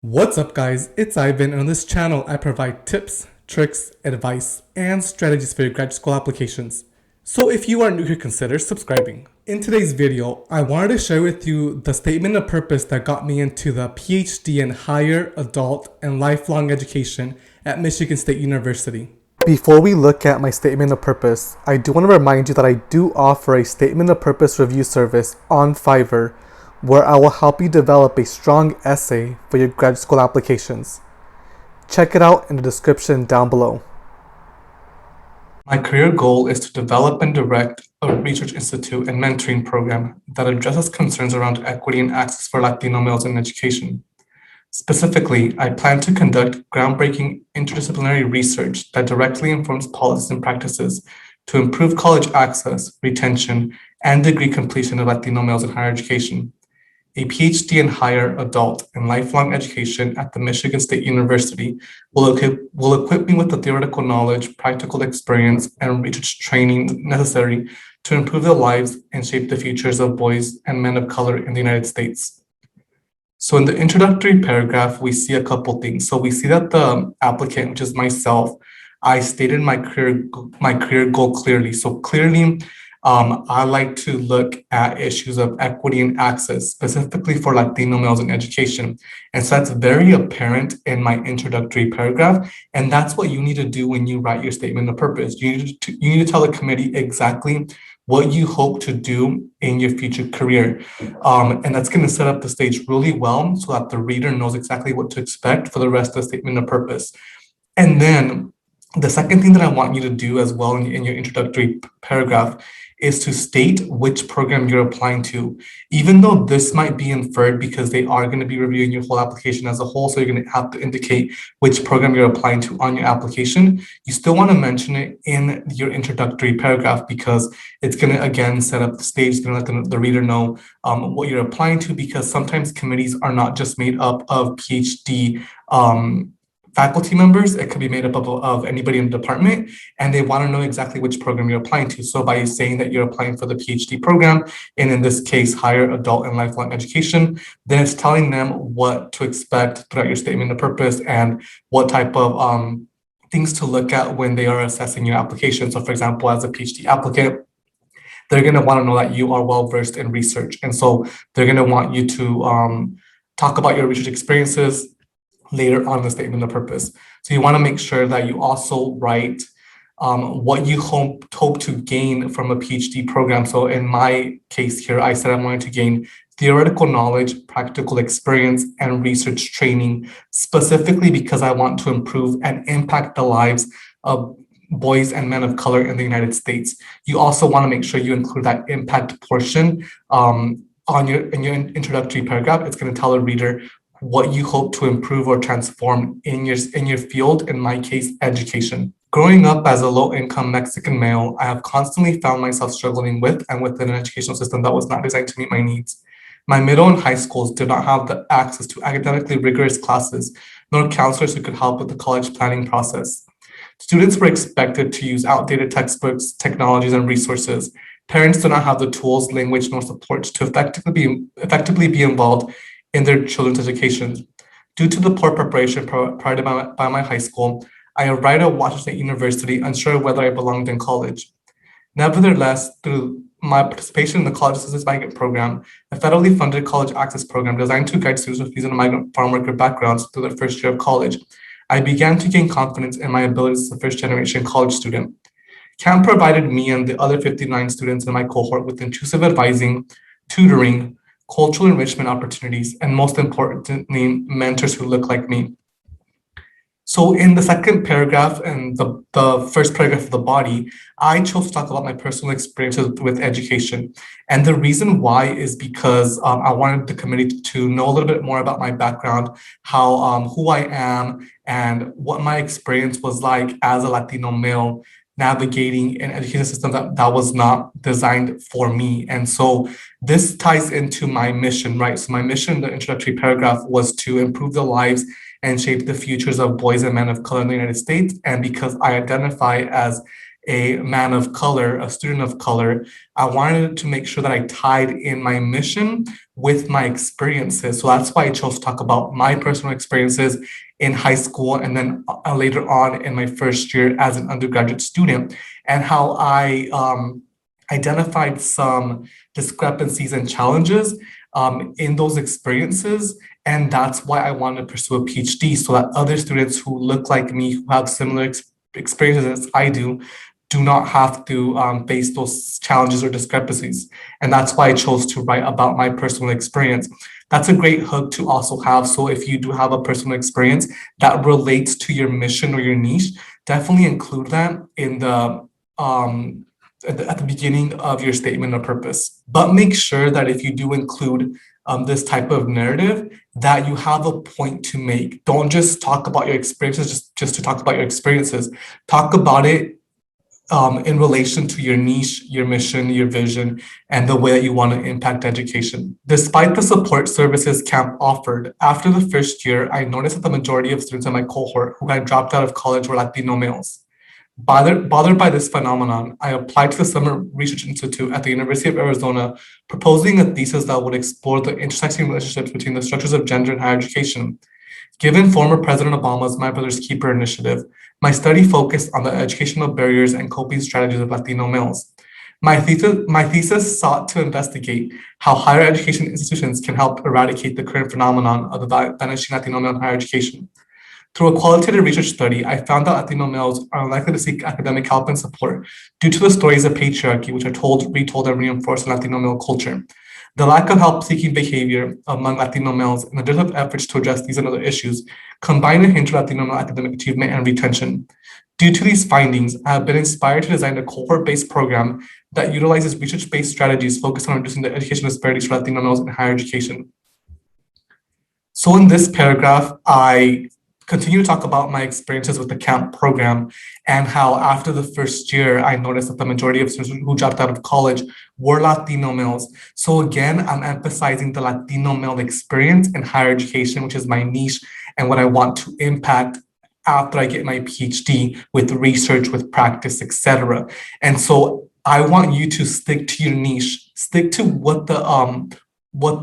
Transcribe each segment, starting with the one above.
What's up guys, it's Ivan, and on this channel I provide tips, tricks, advice, and strategies for your graduate school applications. So if you are new here, consider subscribing. In today's video, I wanted to share with you the statement of purpose that got me into the PhD in Higher Adult and Lifelong Education at Michigan State University. Before we look at my statement of purpose, I do want to remind you that I do offer a statement of purpose review service on Fiverr, where I will help you develop a strong essay for your graduate school applications. Check it out in the description down below. My career goal is to develop and direct a research institute and mentoring program that addresses concerns around equity and access for Latino males in education. Specifically, I plan to conduct groundbreaking interdisciplinary research that directly informs policies and practices to improve college access, retention, and degree completion of Latino males in higher education. A PhD in Higher Adult and Lifelong Education at the Michigan State University will equip me with the theoretical knowledge, practical experience, and research training necessary to improve the lives and shape the futures of boys and men of color in the United States. So in the introductory paragraph, we see a couple things. So we see that the applicant, which is myself, I stated my career goal clearly. So clearly, I like to look at issues of equity and access, specifically for Latino males in education. And so that's very apparent in my introductory paragraph. And that's what you need to do when you write your statement of purpose. You need to tell the committee exactly what you hope to do in your future career. And that's going to set up the stage really well so that the reader knows exactly what to expect for the rest of the statement of purpose. And then the second thing that I want you to do as well in your introductory paragraph is to state which program you're applying to. Even though this might be inferred because they are going to be reviewing your whole application as a whole, so you're going to have to indicate which program you're applying to on your application, you still want to mention it in your introductory paragraph because it's going to, again, set up the stage, it's going to let the reader know what you're applying to, because sometimes committees are not just made up of PhD faculty members. It could be made up of anybody in the department, and they want to know exactly which program you're applying to. So by saying that you're applying for the PhD program, and in this case, Higher Adult and Lifelong Education, then it's telling them what to expect throughout your statement of purpose and what type of things to look at when they are assessing your application. So for example, as a PhD applicant, they're going to want to know that you are well-versed in research. And so they're going to want you to talk about your research experiences later on in the statement of purpose. So you want to make sure that you also write what you hope to gain from a PhD program. So in my case here, I said I wanted to gain theoretical knowledge, practical experience, and research training, specifically because I want to improve and impact the lives of boys and men of color in the United States. You also want to make sure you include that impact portion in your introductory paragraph. It's going to tell a reader what you hope to improve or transform in your field, in my case, education. Growing up as a low-income Mexican male, I have constantly found myself struggling with and within an educational system that was not designed to meet my needs. My middle and high schools did not have the access to academically rigorous classes, nor counselors who could help with the college planning process. Students were expected to use outdated textbooks, technologies, and resources. Parents did not have the tools, language, nor support to effectively be involved in their children's education. Due to the poor preparation provided by my high school, I arrived at Washington State University unsure whether I belonged in college. Nevertheless, through my participation in the College Assistance Migrant Program, a federally funded college access program designed to guide students with visa and migrant farm worker backgrounds through their first year of college, I began to gain confidence in my abilities as a first-generation college student. CAMP provided me and the other 59 students in my cohort with intrusive advising, tutoring, cultural enrichment opportunities, and most importantly, mentors who look like me. So in the second paragraph and the first paragraph of the body, I chose to talk about my personal experiences with education. And the reason why is because I wanted the committee to know a little bit more about my background, how who I am, and what my experience was like as a Latino male navigating an education system that was not designed for me. And so this ties into my mission, right? So my mission, the introductory paragraph, was to improve the lives and shape the futures of boys and men of color in the United States. And because I identify as a man of color, a student of color, I wanted to make sure that I tied in my mission with my experiences. So that's why I chose to talk about my personal experiences in high school and then later on in my first year as an undergraduate student, and how I identified some discrepancies and challenges in those experiences. And that's why I wanted to pursue a PhD, so that other students who look like me, who have similar experiences as I do not have to face those challenges or discrepancies. And that's why I chose to write about my personal experience. That's a great hook to also have. So if you do have a personal experience that relates to your mission or your niche, definitely include that in the at the beginning of your statement of purpose. But make sure that if you do include this type of narrative, that you have a point to make. Don't just talk about your experiences just to talk about your experiences. Talk about it in relation to your niche, your mission, your vision, and the way that you want to impact education. Despite the support services camp offered, after the first year, I noticed that the majority of students in my cohort who had dropped out of college were Latino males. Bothered by this phenomenon, I applied to the Summer Research Institute at the University of Arizona, proposing a thesis that would explore the intersecting relationships between the structures of gender and higher education. Given former President Obama's My Brother's Keeper initiative, my study focused on the educational barriers and coping strategies of Latino males. My thesis sought to investigate how higher education institutions can help eradicate the current phenomenon of the vanishing Latino male in higher education. Through a qualitative research study, I found that Latino males are unlikely to seek academic help and support due to the stories of patriarchy, which are told, retold, and reinforced in Latino male culture. The lack of help-seeking behavior among Latino males and the diligent efforts to address these and other issues combine to hinder Latino male academic achievement and retention. Due to these findings, I have been inspired to design a cohort-based program that utilizes research-based strategies focused on reducing the education disparities for Latino males in higher education. So in this paragraph, I continue to talk about my experiences with the camp program and how after the first year, I noticed that the majority of students who dropped out of college were Latino males. So again, I'm emphasizing the Latino male experience in higher education, which is my niche and what I want to impact after I get my PhD with research, with practice, etc. And so I want you to stick to your niche, stick to what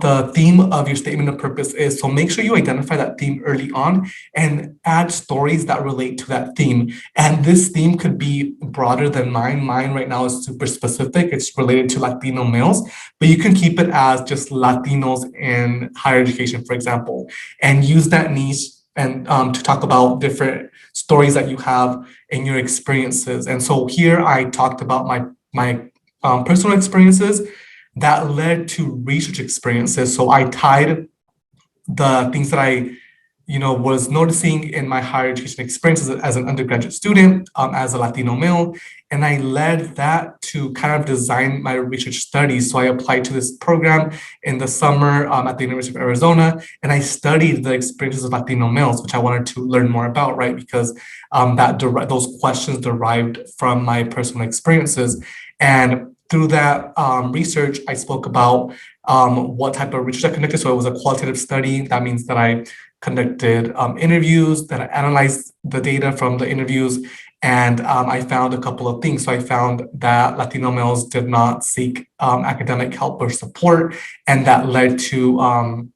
the theme of your statement of purpose is. So make sure you identify that theme early on and add stories that relate to that theme. And this theme could be broader than mine. Mine right now is super specific. It's related to Latino males, but you can keep it as just Latinos in higher education, for example, and use that niche and to talk about different stories that you have in your experiences. And so here I talked about my personal experiences that led to research experiences. So I tied the things that I, was noticing in my higher education experiences as an undergraduate student, as a Latino male, and I led that to kind of design my research studies. So I applied to this program in the summer at the University of Arizona, and I studied the experiences of Latino males, which I wanted to learn more about, right? Because those questions derived from my personal experiences. And through that research, I spoke about what type of research I conducted. So it was a qualitative study. That means that I conducted interviews, that I analyzed the data from the interviews, and I found a couple of things. So I found that Latino males did not seek academic help or support, and that led to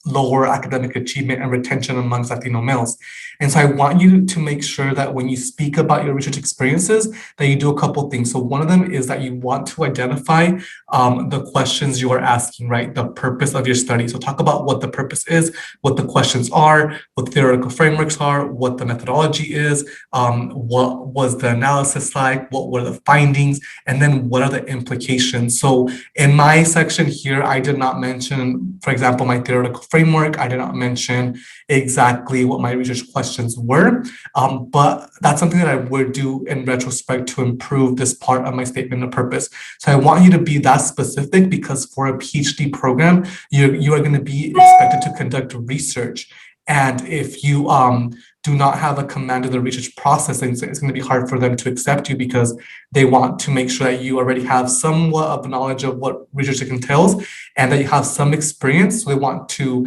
lower academic achievement and retention amongst Latino males. And so I want you to make sure that when you speak about your research experiences, that you do a couple of things. So one of them is that you want to identify the questions you are asking, right? The purpose of your study. So talk about what the purpose is, what the questions are, what the theoretical frameworks are, what the methodology is, what was the analysis like, what were the findings, and then what are the implications. So in my section here, I did not mention, for example, my theoretical framework. I did not mention exactly what my research questions were, but that's something that I would do in retrospect to improve this part of my statement of purpose. So I want you to be that specific, because for a PhD program, you are going to be expected to conduct research. And if you do not have a command of the research process, then it's going to be hard for them to accept you, because they want to make sure that you already have somewhat of knowledge of what research entails and that you have some experience. So they want to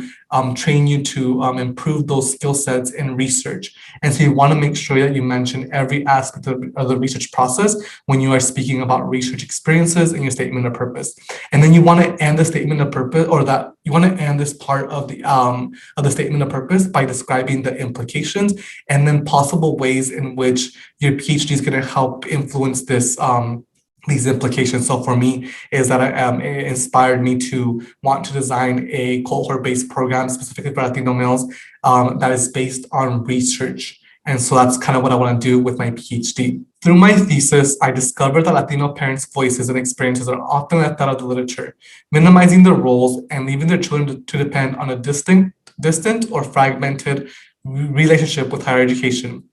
train you to improve those skill sets in research. And so you want to make sure that you mention every aspect of the research process when you are speaking about research experiences in your statement of purpose. And then you want to end the statement of purpose, or that you want to end this part of the statement of purpose by describing the implications and then possible ways in which your PhD is going to help influence these implications. So for me, is that it inspired me to want to design a cohort-based program specifically for Latino males that is based on research. And so that's kind of what I want to do with my PhD. Through my thesis, I discovered that Latino parents' voices and experiences are often left out of the literature, minimizing their roles and leaving their children to depend on a distant or fragmented relationship with higher education.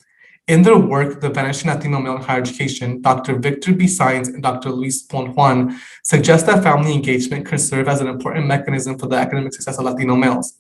In their work, The Vanishing Latino Male in Higher Education, Dr. Victor B. Saenz and Dr. Luis Juan suggest that family engagement can serve as an important mechanism for the academic success of Latino males.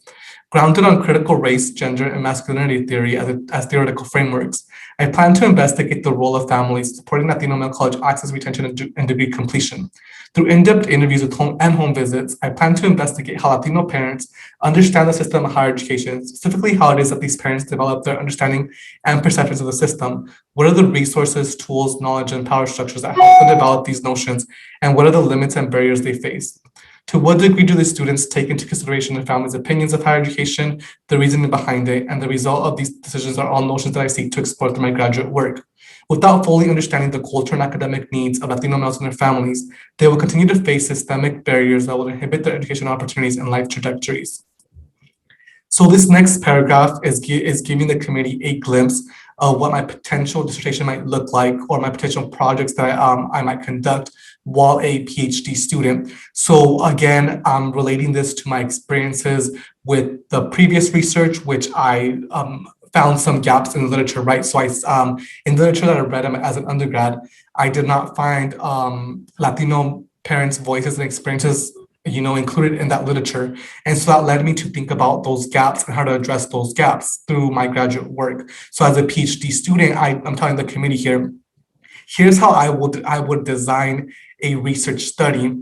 Grounded on critical race, gender, and masculinity theory as theoretical frameworks, I plan to investigate the role of families supporting Latino male college access, retention, and degree completion. Through in-depth interviews with home visits, I plan to investigate how Latino parents understand the system of higher education, specifically how it is that these parents develop their understanding and perceptions of the system. What are the resources, tools, knowledge, and power structures that help them develop these notions, and what are the limits and barriers they face? To what degree do the students take into consideration the family's opinions of higher education, the reasoning behind it, and the result of these decisions are all notions that I seek to explore through my graduate work. Without fully understanding the culture and academic needs of Latino males and their families, they will continue to face systemic barriers that will inhibit their educational opportunities and life trajectories. So this next paragraph is giving the committee a glimpse of what my potential dissertation might look like, or my potential projects that I might conduct while a PhD student. So again, I'm relating this to my experiences with the previous research, which I found some gaps in the literature, right? So in the literature that I read as an undergrad, I did not find Latino parents' voices and experiences included in that literature. And so that led me to think about those gaps and how to address those gaps through my graduate work. So as a PhD student, I'm telling the committee here, here's how I would design a research study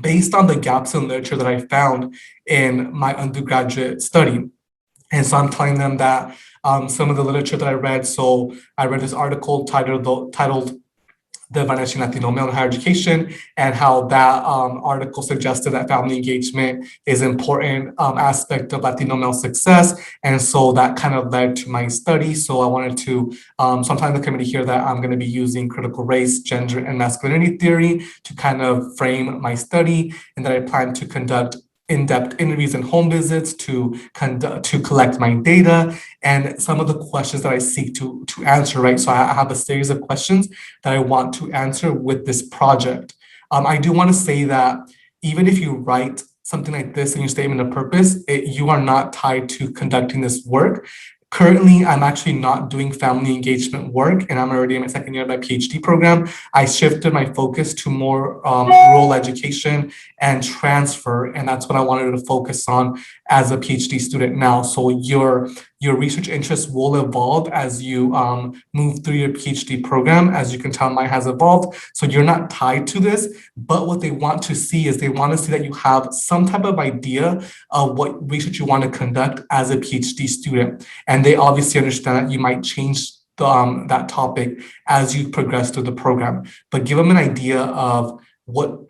based on the gaps in literature that I found in my undergraduate study. And so I'm telling them that some of the literature that I read, so I read this article titled The Vanishing Latino Male in Higher Education, and how that article suggested that family engagement is an important aspect of Latino male success. And so that kind of led to my study. So I wanted to, sometime in the committee here, that I'm going to be using critical race, gender, and masculinity theory to kind of frame my study, and that I plan to conduct in-depth interviews and home visits to collect my data and some of the questions that I seek to answer, right? So I have a series of questions that I want to answer with this project. I do want to say that even if you write something like this in your statement of purpose, you are not tied to conducting this work. Currently, I'm actually not doing family engagement work, and I'm already in my second year of my PhD program. I shifted my focus to more rural education and transfer, and that's what I wanted to focus on as a PhD student now. So your research interests will evolve as you move through your PhD program. As you can tell, mine has evolved. So you're not tied to this, but what they want to see is they want to see that you have some type of idea of what research you want to conduct as a PhD student. And they obviously understand that you might change that topic as you progress through the program, but give them an idea of what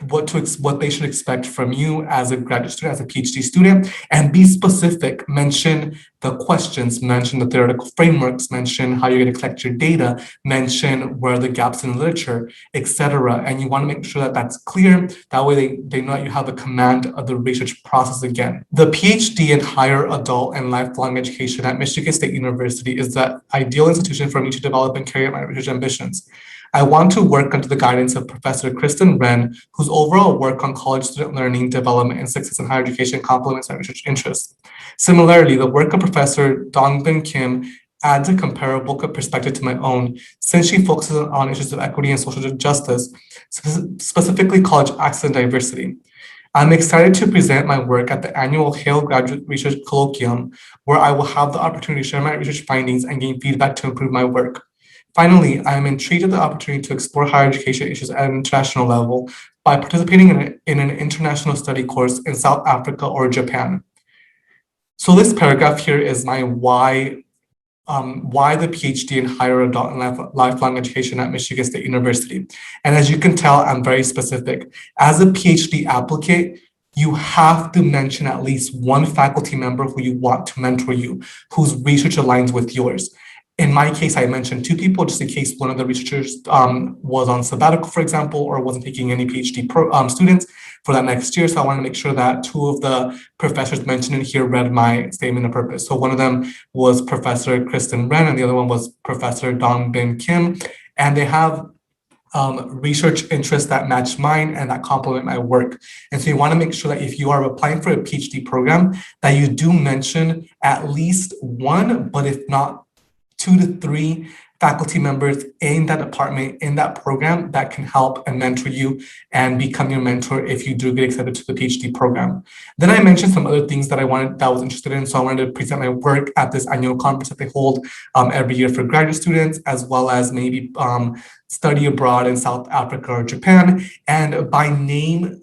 they should expect from you as a graduate student, as a PhD student, and be specific. Mention the questions, mention the theoretical frameworks, mention how you're going to collect your data, mention where are the gaps in literature, etc. And you want to make sure that that's clear. That way they know that you have a command of the research process again. The PhD in higher adult and lifelong education at Michigan State University is the ideal institution for me to develop and carry out my research ambitions. I want to work under the guidance of Professor Kristen Wren, whose overall work on college student learning, development, and success in higher education complements my research interests. Similarly, the work of Professor Dongbin Kim adds a comparable perspective to my own, since she focuses on issues of equity and social justice, specifically college access and diversity. I'm excited to present my work at the annual Hale Graduate Research Colloquium, where I will have the opportunity to share my research findings and gain feedback to improve my work. Finally, I am intrigued at the opportunity to explore higher education issues at an international level by participating in an international study course in South Africa or Japan. So this paragraph here is my why the PhD in higher adult and lifelong education at Michigan State University. And as you can tell, I'm very specific. As a PhD applicant, you have to mention at least one faculty member who you want to mentor you, whose research aligns with yours. In my case, I mentioned two people just in case one of the researchers was on sabbatical, for example, or wasn't taking any PhD students for that next year. So I want to make sure that two of the professors mentioned in here read my statement of purpose. So one of them was Professor Kristen Wren, and the other one was Professor Dong Bin Kim. And they have research interests that match mine and that complement my work. And so you want to make sure that if you are applying for a PhD program, that you do mention at least one, but if not 2 to 3 faculty members in that department, in that program that can help and mentor you and become your mentor if you do get accepted to the PhD program. Then I mentioned some other things that I was interested in. So I wanted to present my work at this annual conference that they hold every year for graduate students, as well as maybe study abroad in South Africa or Japan. And by name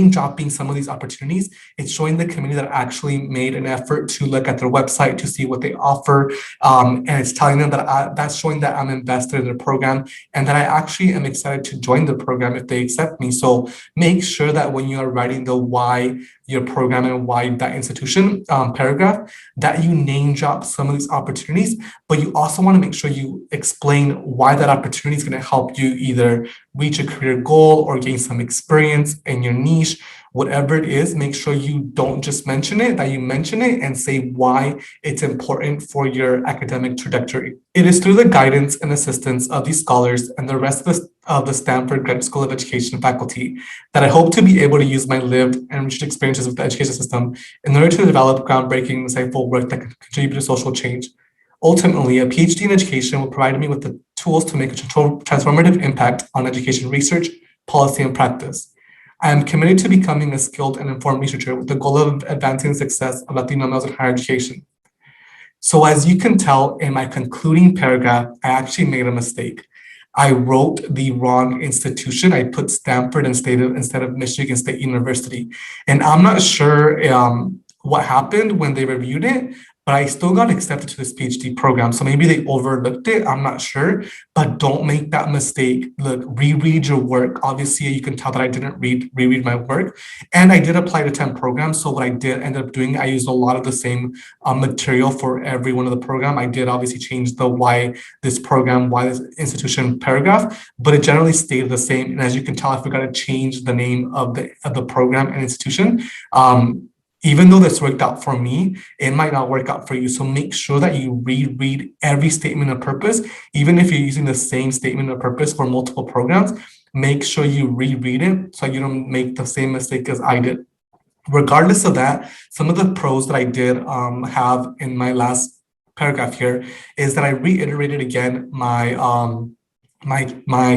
dropping some of these opportunities, it's showing the community that actually made an effort to look at their website to see what they offer. And it's telling them that that's showing that I'm invested in the program and that I actually am excited to join the program if they accept me. So make sure that when you are writing the why your program and why that institution paragraph, that you name drop some of these opportunities, but you also want to make sure you explain why that opportunity is going to help you either reach a career goal or gain some experience in your niche. Whatever it is, make sure you don't just mention it, that you mention it and say why it's important for your academic trajectory. It is through the guidance and assistance of these scholars and the rest of the Stanford Graduate School of Education faculty that I hope to be able to use my lived and rich experiences with the education system in order to develop groundbreaking, insightful work that can contribute to social change. Ultimately, a PhD in education will provide me with the tools to make a transformative impact on education research, policy, and practice. I am committed to becoming a skilled and informed researcher with the goal of advancing the success of Latino males in higher education. So as you can tell in my concluding paragraph, I actually made a mistake. I wrote the wrong institution. I put Stanford instead of Michigan State University. And I'm not sure what happened when they reviewed it, but I still got accepted to this PhD program. So maybe they overlooked it. I'm not sure, but don't make that mistake. Look, reread your work. Obviously, you can tell that I didn't reread my work. And I did apply to 10 programs. So what I did end up doing, I used a lot of the same material for every one of the program. I did obviously change the why this program, why this institution paragraph, but it generally stayed the same. And as you can tell, I forgot to change the name of the program and institution. Even though this worked out for me, it might not work out for you. So make sure that you reread every statement of purpose, even if you're using the same statement of purpose for multiple programs, make sure you reread it so you don't make the same mistake as I did. Regardless of that, some of the pros that I did have in my last paragraph here is that I reiterated again my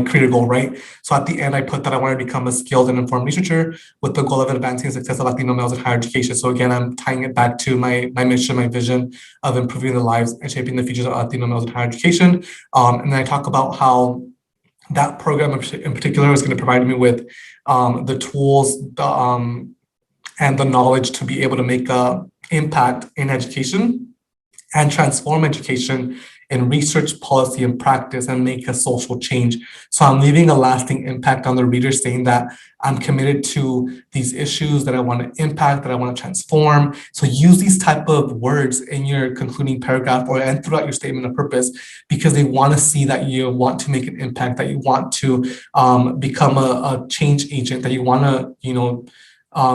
career goal, right? So at the end, I put that I want to become a skilled and informed researcher with the goal of advancing the success of Latino males in higher education. So again, I'm tying it back to my mission, my vision of improving the lives and shaping the futures of Latino males in higher education. And then I talk about how that program in particular is going to provide me with the tools and the knowledge to be able to make an impact in education and transform education in research, policy, and practice and make a social change. So I'm leaving a lasting impact on the reader, saying that I'm committed to these issues that I want to impact, that I want to transform. So use these type of words in your concluding paragraph and throughout your statement of purpose, because they want to see that you want to make an impact, that you want to become a change agent, that you want to,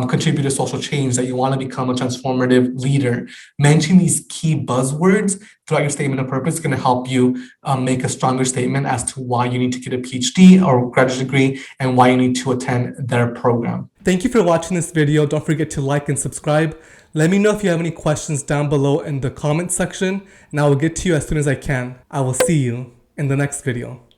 contribute to social change, that you want to become a transformative leader. Mention these key buzzwords throughout your statement of purpose is going to help you make a stronger statement as to why you need to get a PhD or graduate degree and why you need to attend their program. Thank you for watching this video. Don't forget to like and subscribe. Let me know if you have any questions down below in the comment section, and I will get to you as soon as I can. I will see you in the next video.